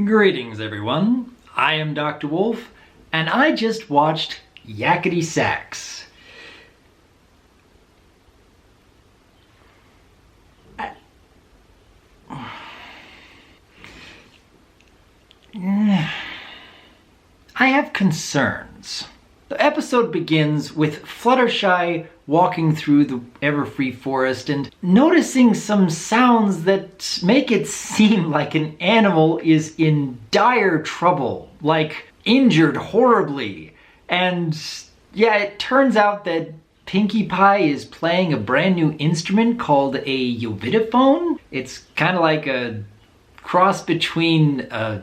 Greetings everyone, I am Dr. Wolf, and I just watched Yakity Sax. I have concerns. The episode begins with Fluttershy walking through the Everfree forest and noticing some sounds that make it seem like an animal is in dire trouble, like injured horribly. And yeah, it turns out that Pinkie Pie is playing a brand new instrument called a Yovidaphone. It's kind of like a cross between a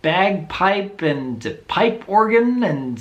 bagpipe and a pipe organ, and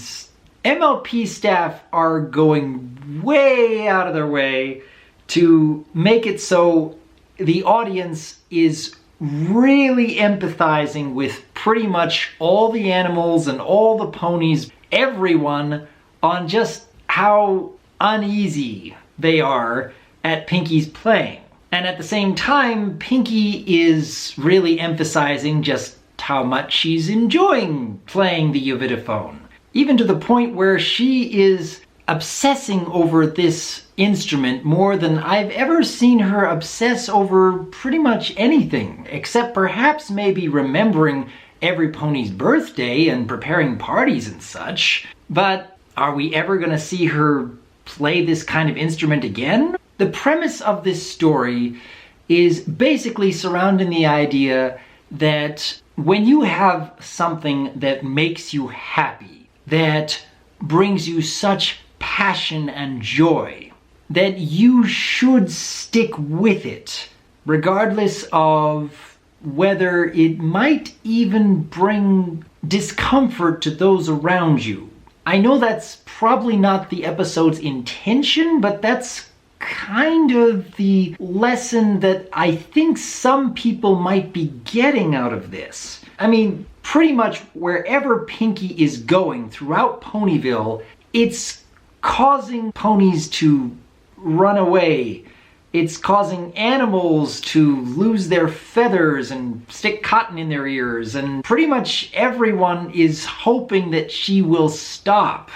MLP staff are going way out of their way to make it so the audience is really empathizing with pretty much all the animals and all the ponies, everyone, on just how uneasy they are at Pinkie's playing. And at the same time, Pinkie is really emphasizing just how much she's enjoying playing the Yovidaphone. Even to the point where she is obsessing over this instrument more than I've ever seen her obsess over pretty much anything, except perhaps maybe remembering every pony's birthday and preparing parties and such. But are we ever gonna see her play this kind of instrument again? The premise of this story is basically surrounding the idea that when you have something that makes you happy, that brings you such passion and joy, that you should stick with it, regardless of whether it might even bring discomfort to those around you. I know that's probably not the episode's intention, but that's kind of the lesson that I think some people might be getting out of this. I mean, pretty much wherever Pinkie is going throughout Ponyville, it's causing ponies to run away. It's causing animals to lose their feathers and stick cotton in their ears, and pretty much everyone is hoping that she will stop.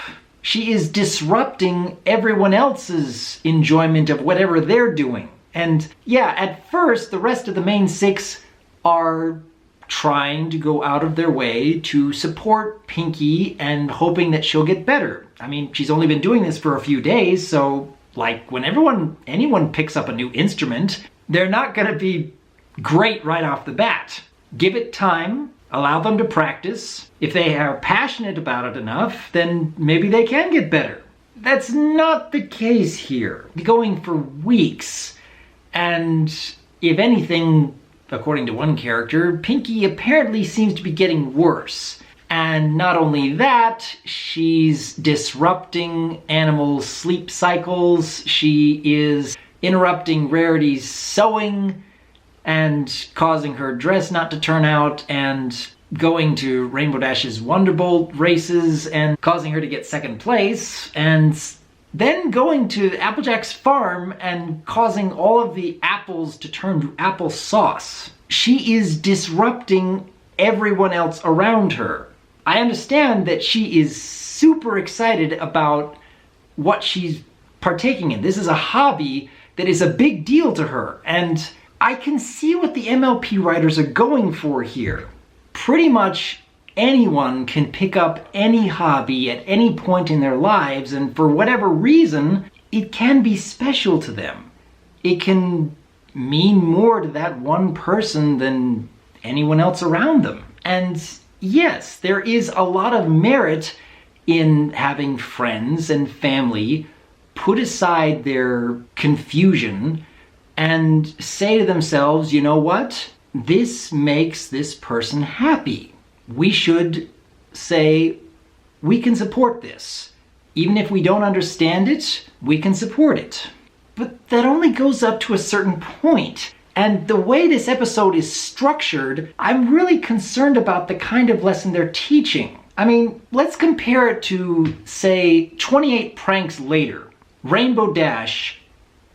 She is disrupting everyone else's enjoyment of whatever they're doing. And yeah, at first, the rest of the main six are trying to go out of their way to support Pinkie and hoping that she'll get better. I mean, she's only been doing this for a few days, so like when anyone picks up a new instrument, they're not gonna be great right off the bat. Give it time. Allow them to practice. If they are passionate about it enough, then maybe they can get better. That's not the case here. Going for weeks, and if anything, according to one character, Pinkie apparently seems to be getting worse. And not only that, she's disrupting animals' sleep cycles, she is interrupting Rarity's sewing, and causing her dress not to turn out, and going to Rainbow Dash's Wonderbolt races and causing her to get second place, and then going to Applejack's farm and causing all of the apples to turn to applesauce. She is disrupting everyone else around her. I understand that she is super excited about what she's partaking in. This is a hobby that is a big deal to her, and I can see what the MLP writers are going for here. Pretty much anyone can pick up any hobby at any point in their lives, and for whatever reason, it can be special to them. It can mean more to that one person than anyone else around them. And yes, there is a lot of merit in having friends and family put aside their confusion and say to themselves, you know what? This makes this person happy. We should say, we can support this. Even if we don't understand it, we can support it. But that only goes up to a certain point. And the way this episode is structured, I'm really concerned about the kind of lesson they're teaching. I mean, let's compare it to, say, 28 Pranks Later. Rainbow Dash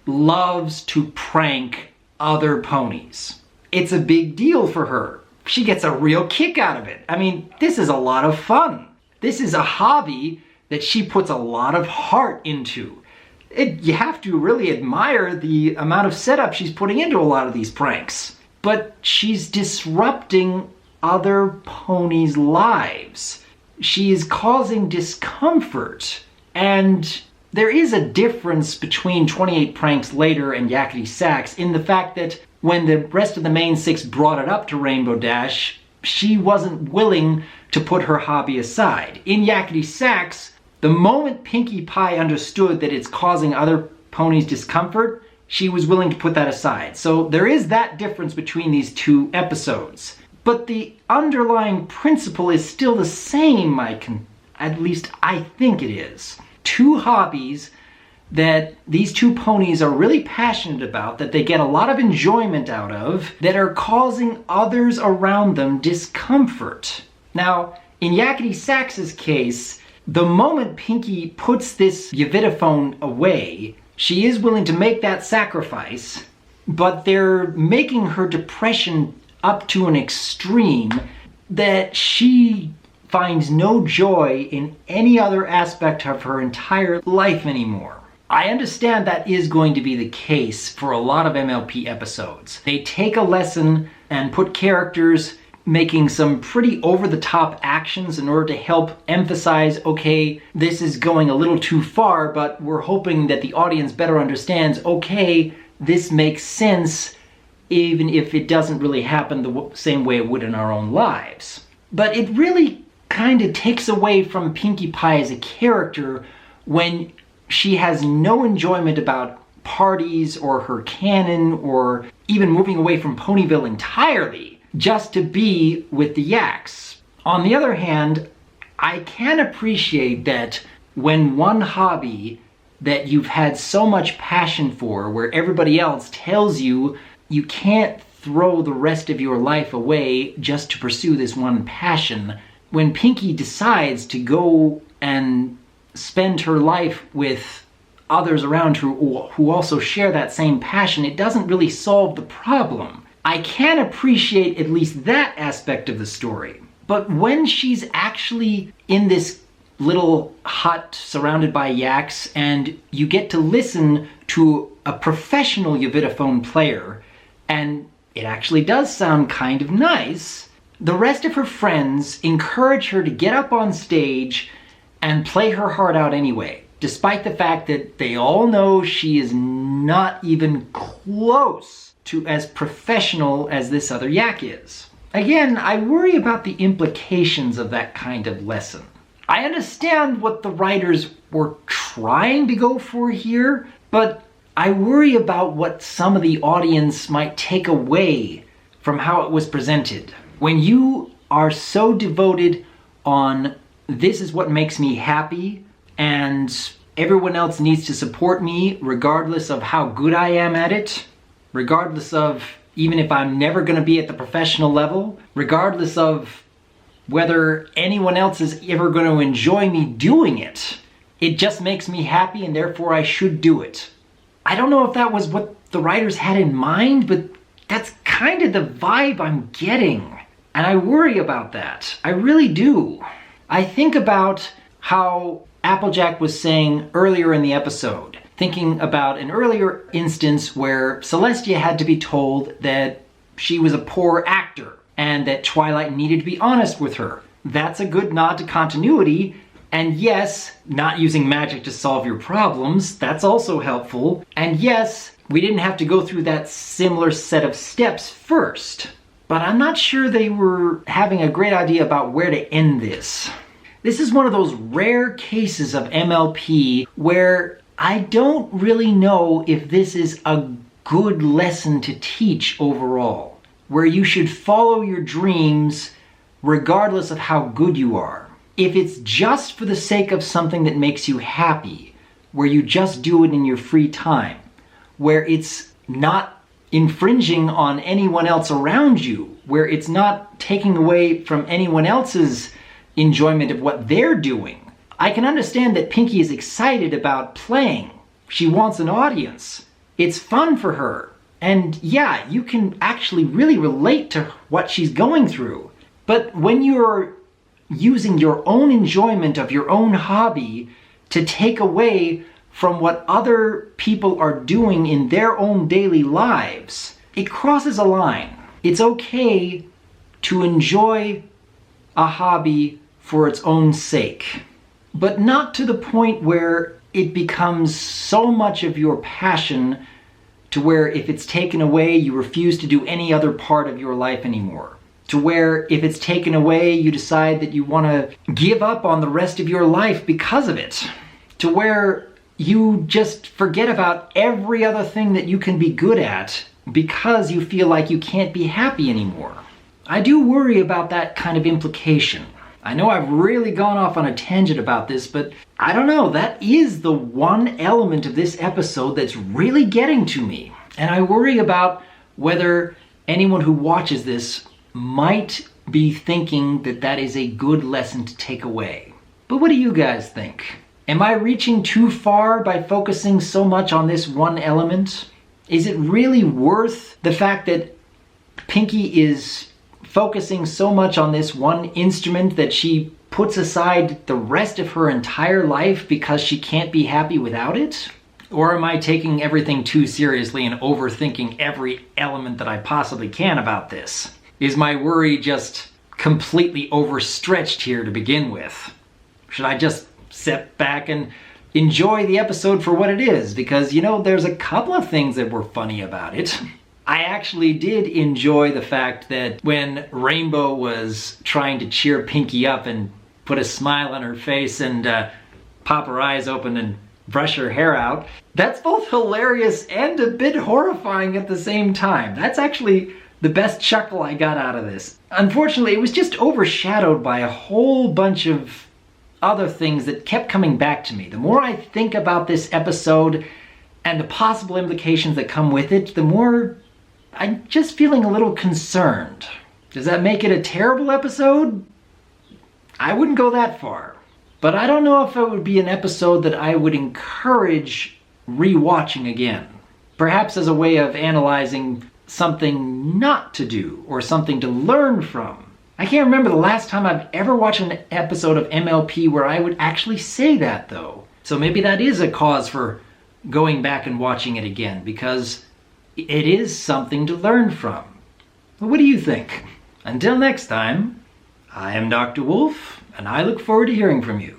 loves to prank other ponies. It's a big deal for her. she gets a real kick out of it. I mean, this is a lot of fun. This is a hobby that she puts a lot of heart into. You have to really admire the amount of setup she's putting into a lot of these pranks. But she's disrupting other ponies' lives. She is causing discomfort. And there is a difference between 28 Pranks Later and Yakity Sax in the fact that when the rest of the main six brought it up to Rainbow Dash, she wasn't willing to put her hobby aside. In Yakity Sax, the moment Pinkie Pie understood that it's causing other ponies discomfort, she was willing to put that aside. So there is that difference between these two episodes. But the underlying principle is still the same, at least I think it is. Two hobbies that these two ponies are really passionate about, that they get a lot of enjoyment out of, that are causing others around them discomfort. Now, in Yakity Sax's case, the moment Pinkie puts this Yavitaphone away, she is willing to make that sacrifice, but they're making her depression up to an extreme that she finds no joy in any other aspect of her entire life anymore. I understand that is going to be the case for a lot of MLP episodes. They take a lesson and put characters making some pretty over-the-top actions in order to help emphasize, okay, this is going a little too far, but we're hoping that the audience better understands, okay, this makes sense, even if it doesn't really happen the same way it would in our own lives. But it really kind of takes away from Pinkie Pie as a character when she has no enjoyment about parties or her canon or even moving away from Ponyville entirely just to be with the Yaks. On the other hand, I can appreciate that when one hobby that you've had so much passion for, where everybody else tells you you can't throw the rest of your life away just to pursue this one passion, when Pinkie decides to go and spend her life with others around her who also share that same passion, it doesn't really solve the problem. I can appreciate at least that aspect of the story. But when she's actually in this little hut surrounded by yaks and you get to listen to a professional Yavitaphone player, and it actually does sound kind of nice, the rest of her friends encourage her to get up on stage and play her heart out anyway, despite the fact that they all know she is not even close to as professional as this other yak is. Again, I worry about the implications of that kind of lesson. I understand what the writers were trying to go for here, but I worry about what some of the audience might take away from how it was presented. When you are so devoted on this is what makes me happy and everyone else needs to support me regardless of how good I am at it, regardless of even if I'm never going to be at the professional level, regardless of whether anyone else is ever going to enjoy me doing it, it just makes me happy and therefore I should do it. I don't know if that was what the writers had in mind, but that's kind of the vibe I'm getting. And I worry about that. I really do. I think about how Applejack was saying earlier in the episode, thinking about an earlier instance where Celestia had to be told that she was a poor actor and that Twilight needed to be honest with her. That's a good nod to continuity. And yes, not using magic to solve your problems, that's also helpful. And yes, we didn't have to go through that similar set of steps first. But I'm not sure they were having a great idea about where to end this. This is one of those rare cases of MLP where I don't really know if this is a good lesson to teach overall, where you should follow your dreams regardless of how good you are. If it's just for the sake of something that makes you happy, where you just do it in your free time, where it's not infringing on anyone else around you, where it's not taking away from anyone else's enjoyment of what they're doing, I can understand that Pinkie is excited about playing. She wants an audience. It's fun for her. And yeah, you can actually really relate to what she's going through. But when you're using your own enjoyment of your own hobby to take away from what other people are doing in their own daily lives, it crosses a line. It's okay to enjoy a hobby for its own sake, but not to the point where it becomes so much of your passion to where if it's taken away, you refuse to do any other part of your life anymore. To where if it's taken away, you decide that you want to give up on the rest of your life because of it. To where you just forget about every other thing that you can be good at because you feel like you can't be happy anymore. I do worry about that kind of implication. I know I've really gone off on a tangent about this, but I don't know, that is the one element of this episode that's really getting to me. And I worry about whether anyone who watches this might be thinking that that is a good lesson to take away. But what do you guys think? Am I reaching too far by focusing so much on this one element? Is it really worth the fact that Pinky is focusing so much on this one instrument that she puts aside the rest of her entire life because she can't be happy without it? Or am I taking everything too seriously and overthinking every element that I possibly can about this? Is my worry just completely overstretched here to begin with? Should I just sit back and enjoy the episode for what it is? Because, you know, there's a couple of things that were funny about it. I actually did enjoy the fact that when Rainbow was trying to cheer Pinky up and put a smile on her face and pop her eyes open and brush her hair out, that's both hilarious and a bit horrifying at the same time. That's actually the best chuckle I got out of this. Unfortunately, it was just overshadowed by a whole bunch of other things that kept coming back to me. The more I think about this episode and the possible implications that come with it, the more I'm just feeling a little concerned. Does that make it a terrible episode? I wouldn't go that far. But I don't know if it would be an episode that I would encourage rewatching again. Perhaps as a way of analyzing something not to do or something to learn from. I can't remember the last time I've ever watched an episode of MLP where I would actually say that, though. So maybe that is a cause for going back and watching it again, because it is something to learn from. But what do you think? Until next time, I am Dr. Wolf, and I look forward to hearing from you.